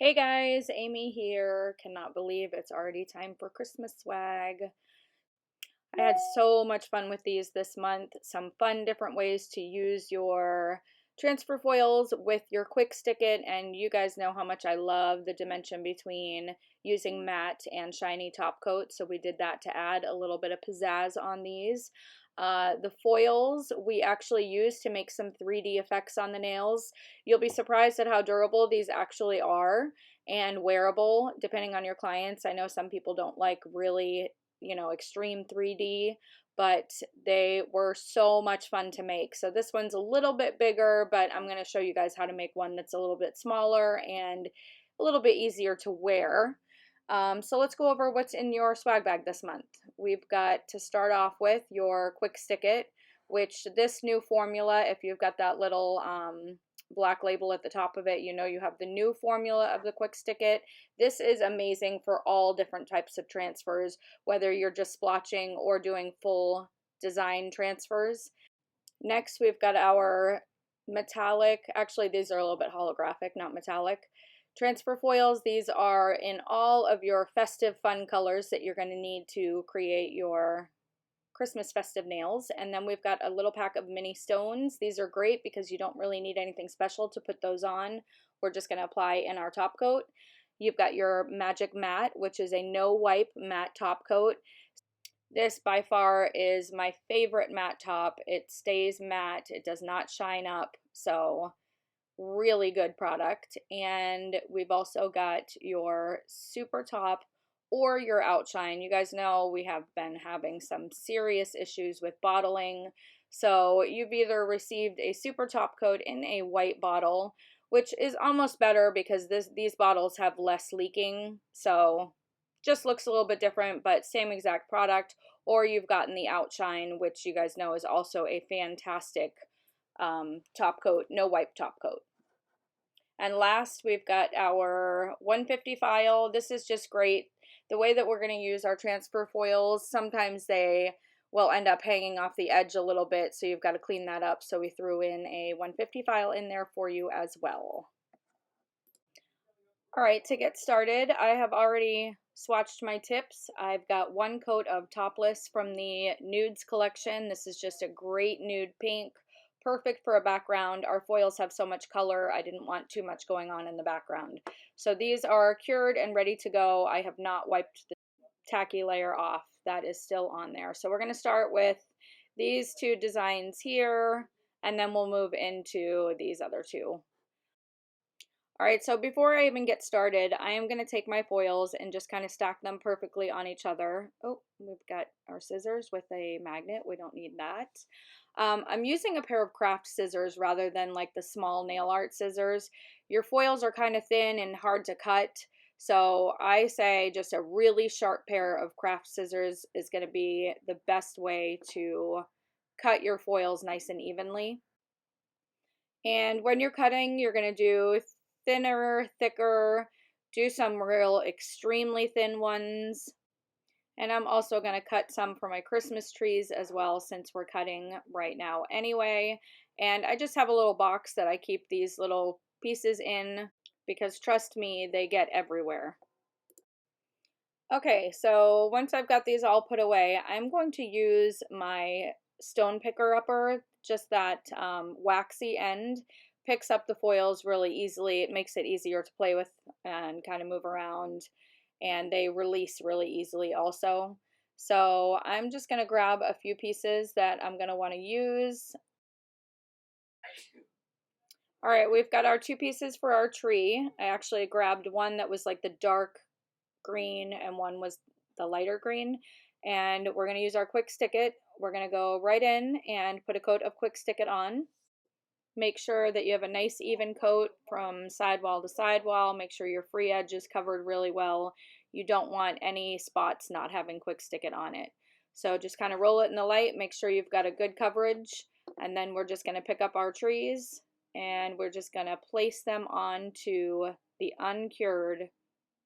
Hey guys, Amy here. Cannot believe it's already time for Christmas swag. I had so much fun with these this month. Some fun different ways to use your transfer foils with your quick stick it, and you guys know how much I love the dimension between using matte and shiny top coat, so we did that to add a little bit of pizzazz on these. The foils we actually used to make some 3D effects on the nails. You'll be surprised at how durable these actually are and wearable depending on your clients. I know some people don't like really extreme 3D, but they were so much fun to make. So this one's a little bit bigger, but I'm going to show you guys how to make one that's a little bit smaller and a little bit easier to wear. So let's go over what's in your swag bag this month. We've got to start off with your quick stick it, which this new formula, if you've got that little black label at the top of it, you know you have the new formula of the quick stick it. This is amazing for all different types of transfers, whether you're just splotching or doing full design transfers. Next, we've got our metallic, actually these are a little bit holographic, not metallic, transfer foils. These are in all of your festive fun colors that you're going to need to create your Christmas festive nails. And then we've got a little pack of mini stones. These are great because you don't really need anything special to put those on. We're just going to apply in our top coat. You've got your Magic Matte, which is a no wipe matte top coat. This by far is my favorite matte top. It stays matte, it does not shine up, so really good product. And we've also got your super top or your outshine. You guys know we have been having some serious issues with bottling, so you've either received a super top coat in a white bottle, which is almost better because these bottles have less leaking, so just looks a little bit different, but same exact product. Or you've gotten the outshine, which you guys know is also a fantastic top coat, no wipe top coat. And last, we've got our 150 file. This is just great. The way that we're going to use our transfer foils, sometimes they will end up hanging off the edge a little bit, so you've got to clean that up. So we threw in a 150 file in there for you as well. All right, to get started, I have already swatched my tips. I've got one coat of Topless from the Nudes collection. This is just a great nude pink, perfect for a background. Our foils have so much color, I didn't want too much going on in the background. So these are cured and ready to go. I have not wiped the tacky layer off. That is still on there. So we're going to start with these two designs here, and then we'll move into these other two. All right, so before I even get started, I am going to take my foils and just kind of stack them perfectly on each other. Oh, we've got our scissors with a magnet. We don't need that. I'm using a pair of craft scissors rather than like the small nail art scissors. Your foils are kind of thin and hard to cut, so I say just a really sharp pair of craft scissors is going to be the best way to cut your foils nice and evenly. And when you're cutting, you're going to do thinner, thicker, do some real extremely thin ones. And I'm also going to cut some for my Christmas trees as well, since we're cutting right now anyway. And I just have a little box that I keep these little pieces in because trust me, they get everywhere. Okay, so once I've got these all put away, I'm going to use my stone picker upper, just that waxy end. Picks up the foils really easily. It makes it easier to play with and kind of move around, and they release really easily also. So I'm just going to grab a few pieces that I'm going to want to use. All right, we've got our two pieces for our tree. I actually grabbed one that was like the dark green and one was the lighter green, and we're going to use our quick stick it. We're going to go right in and put a coat of quick stick it on. Make sure that you have a nice even coat from sidewall to sidewall. Make sure your free edge is covered really well. You don't want any spots not having quick stick it on it. So just kind of roll it in the light, make sure you've got a good coverage, and then we're just going to pick up our trees and we're just going to place them onto the uncured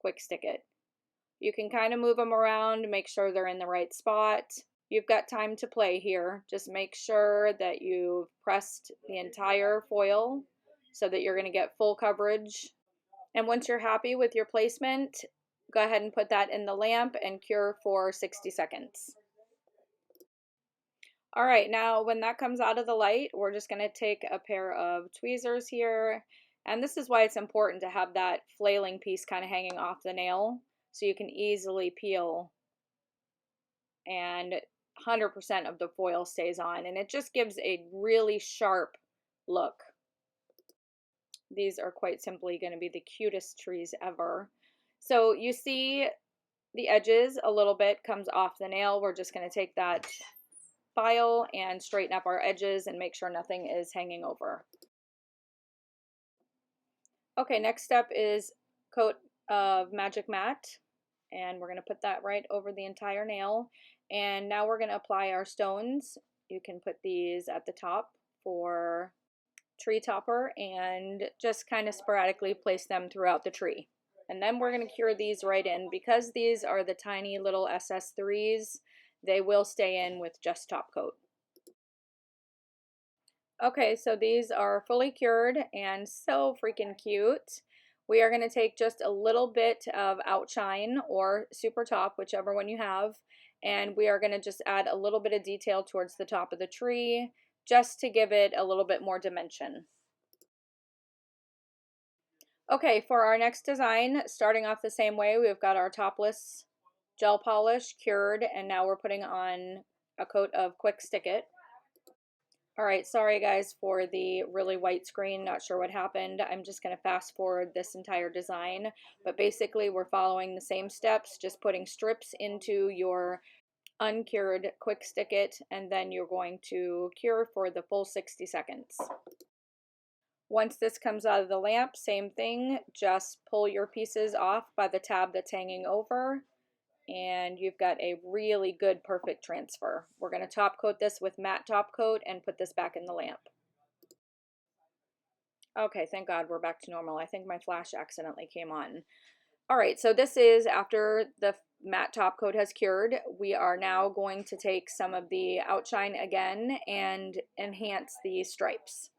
quick stick it. You can kind of move them around, make sure they're in the right spot. You've got time to play here. Just make sure that you've pressed the entire foil so that you're going to get full coverage. And once you're happy with your placement, go ahead and put that in the lamp and cure for 60 seconds. All right, now when that comes out of the light, we're just going to take a pair of tweezers here. And this is why it's important to have that flailing piece kind of hanging off the nail so you can easily peel and 100% of the foil stays on. And it just gives a really sharp look. These are quite simply going to be the cutest trees ever. So you see the edges a little bit comes off the nail. We're just going to take that file and straighten up our edges and make sure nothing is hanging over. Okay, next step is coat of Magic Matte, and we're going to put that right over the entire nail. And now we're going to apply our stones. You can put these at the top for tree topper and just kind of sporadically place them throughout the tree. And then we're going to cure these right in. Because these are the tiny little SS3s, they will stay in with just top coat. Okay, so these are fully cured and so freaking cute. We are going to take just a little bit of Outshine or Super Top, whichever one you have, and we are going to just add a little bit of detail towards the top of the tree just to give it a little bit more dimension. Okay, for our next design, starting off the same way, we've got our topless gel polish cured, and now we're putting on a coat of Quick Stick It. All right, sorry guys for the really white screen, not sure what happened. I'm just going to fast forward this entire design, but basically we're following the same steps, just putting strips into your uncured Quick Stick It, and then you're going to cure for the full 60 seconds. Once this comes out of the lamp, same thing, just pull your pieces off by the tab that's hanging over, and you've got a really good perfect transfer. We're going to top coat this with matte top coat and put this back in the lamp. Okay, thank God we're back to normal. I think my flash accidentally came on. All right, so this is after the matte top coat has cured. We are now going to take some of the Outshine again and enhance the stripes.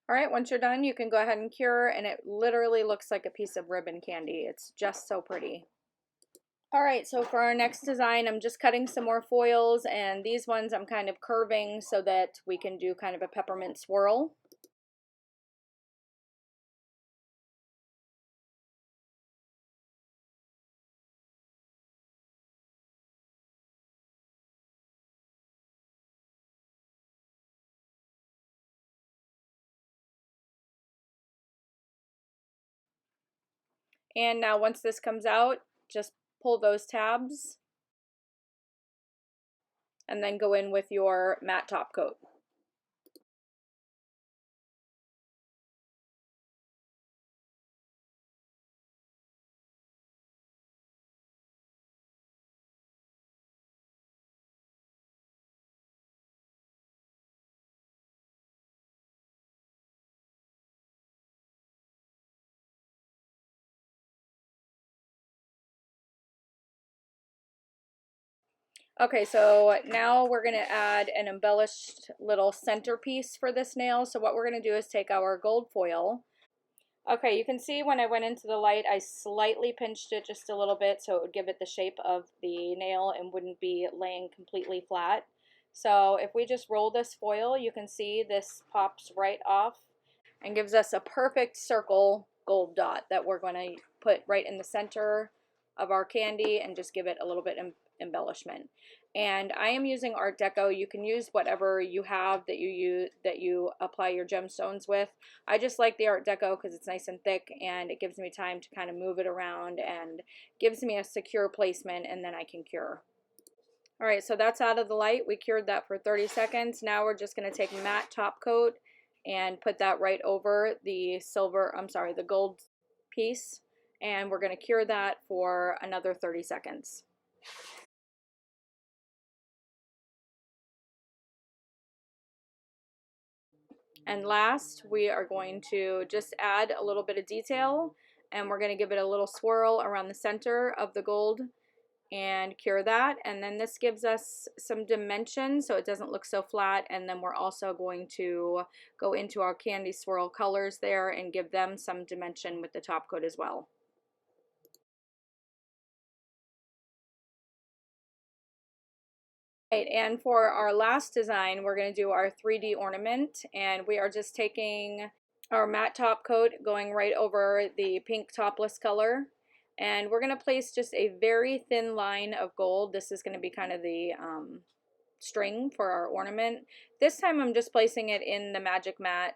All right, once you're done, you can go ahead and cure, and it literally looks like a piece of ribbon candy. It's just so pretty. All right, so for our next design, I'm just cutting some more foils, and these ones I'm kind of curving so that we can do kind of a peppermint swirl. And now once this comes out, just pull those tabs and then go in with your matte top coat. Okay, so now we're going to add an embellished little centerpiece for this nail. So what we're going to do is take our gold foil. Okay, you can see when I went into the light, I slightly pinched it just a little bit so it would give it the shape of the nail and wouldn't be laying completely flat. So if we just roll this foil, you can see this pops right off and gives us a perfect circle gold dot that we're going to put right in the center of our candy and just give it a little bit of embellishment. And I am using Art Deco. You can use whatever you have that you apply your gemstones with. I just like the Art Deco because it's nice and thick and it gives me time to kind of move it around and gives me a secure placement, and then I can cure. All right, so that's out of the light. We cured that for 30 seconds. Now we're just going to take matte top coat and put that right over the the gold piece, and we're going to cure that for another 30 seconds. And last, we are going to just add a little bit of detail, and we're going to give it a little swirl around the center of the gold and cure that. And then this gives us some dimension so it doesn't look so flat. And then we're also going to go into our candy swirl colors there and give them some dimension with the top coat as well. Right, and for our last design, we're going to do our 3D ornament, and we are just taking our matte top coat, going right over the pink topless color, and we're going to place just a very thin line of gold. This is going to be kind of the string for our ornament. This time I'm just placing it in the magic mat.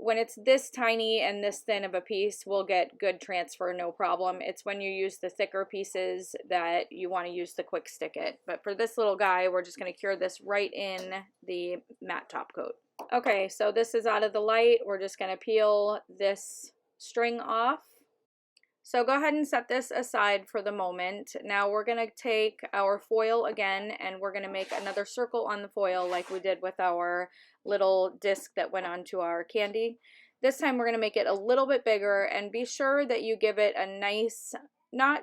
When it's this tiny and this thin of a piece, we'll get good transfer, no problem. It's when you use the thicker pieces that you want to use the quick stick it. But for this little guy, we're just going to cure this right in the matte top coat. Okay, so this is out of the light. We're just going to peel this string off. So go ahead and set this aside for the moment. Now we're going to take our foil again, and we're going to make another circle on the foil like we did with our little disc that went onto our candy. This time we're going to make it a little bit bigger, and be sure that you give it a nice,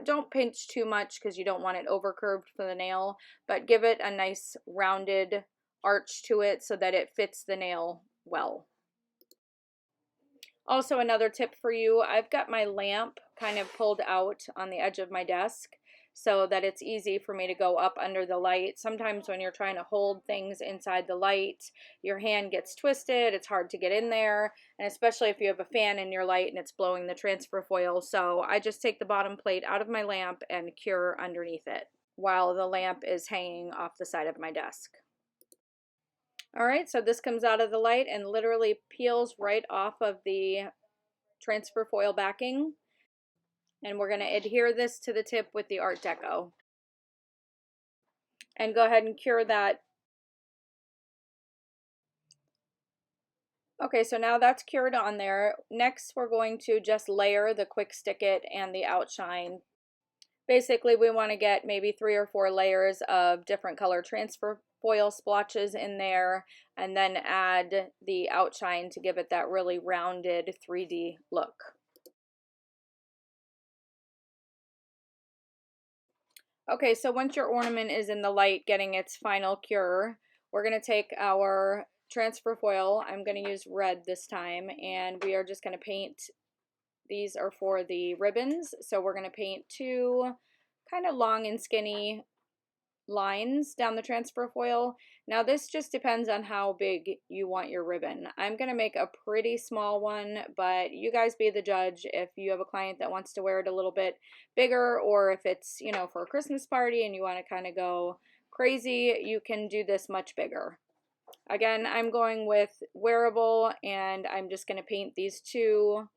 don't pinch too much because you don't want it over curved for the nail, but give it a nice rounded arch to it so that it fits the nail well. Also, another tip for you, I've got my lamp kind of pulled out on the edge of my desk so that it's easy for me to go up under the light. Sometimes when you're trying to hold things inside the light, your hand gets twisted, it's hard to get in there, and especially if you have a fan in your light and it's blowing the transfer foil. So I just take the bottom plate out of my lamp and cure underneath it while the lamp is hanging off the side of my desk. Alright, so this comes out of the light and literally peels right off of the transfer foil backing. And we're going to adhere this to the tip with the Art Deco. And go ahead and cure that. Okay, so now that's cured on there. Next, we're going to just layer the Quick Stick It and the Outshine. Basically, we want to get maybe 3 or 4 layers of different color transfer foil splotches in there, and then add the outshine to give it that really rounded 3D look. Okay, so once your ornament is in the light getting its final cure, we're going to take our transfer foil, I'm going to use red this time, and we are just going to paint. These are for the ribbons, so we're going to paint 2 kind of long and skinny lines down the transfer foil. Now this just depends on how big you want your ribbon. I'm going to make a pretty small one, but you guys be the judge if you have a client that wants to wear it a little bit bigger, or if it's, you know, for a Christmas party and you want to kind of go crazy, you can do this much bigger. Again, I'm going with wearable, and I'm just going to paint these 2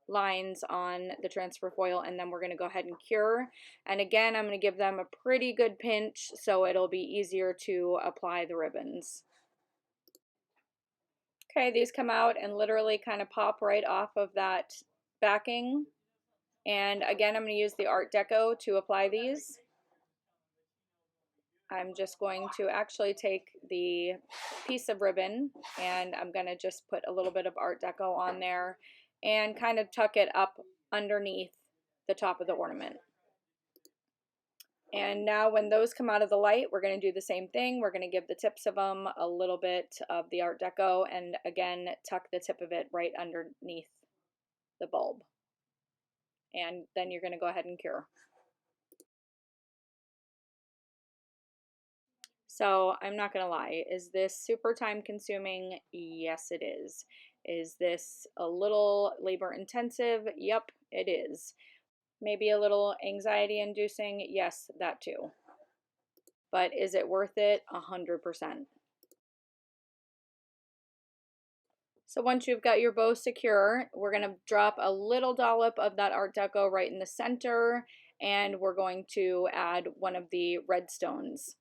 lines on the transfer foil, and then we're going to go ahead and cure. And again, I'm going to give them a pretty good pinch so it'll be easier to apply the ribbons. Okay, these come out and literally kind of pop right off of that backing. And again, I'm going to use the Art Deco to apply these. I'm just going to actually take the piece of ribbon, and I'm going to just put a little bit of Art Deco on there and kind of tuck it up underneath the top of the ornament. And now when those come out of the light, we're going to do the same thing. We're going to give the tips of them a little bit of the Art Deco, and again, tuck the tip of it right underneath the bulb. And then you're going to go ahead and cure. So I'm not going to lie, is this super time consuming? Yes, it is. Is this a little labor intensive? Yep, it is. Maybe a little anxiety inducing? Yes, that too. But is it worth it? 100%. So once you've got your bow secure, we're going to drop a little dollop of that Art Deco right in the center, and we're going to add one of the red stones.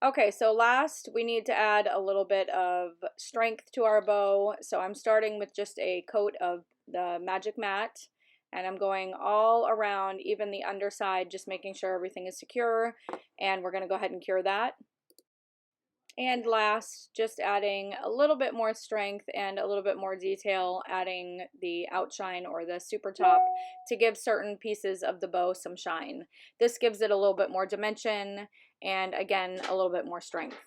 Okay, so last we need to add a little bit of strength to our bow. So I'm starting with just a coat of the Magic Matte, and I'm going all around, even the underside, just making sure everything is secure, and we're going to go ahead and cure that. And last, just adding a little bit more strength and a little bit more detail, adding the outshine or the super top to give certain pieces of the bow some shine. This gives it a little bit more dimension and, again, a little bit more strength.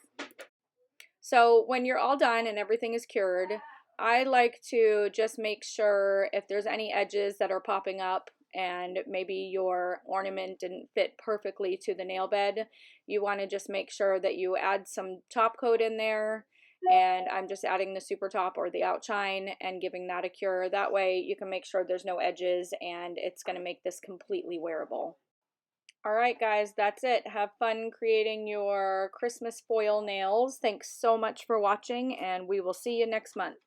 So when you're all done and everything is cured, I like to just make sure if there's any edges that are popping up and maybe your ornament didn't fit perfectly to the nail bed, you want to just make sure that you add some top coat in there. And I'm just adding the super top or the outshine and giving that a cure. That way you can make sure there's no edges, and it's going to make this completely wearable. All right, guys, that's it. Have fun creating your Christmas foil nails. Thanks so much for watching, and we will see you next month.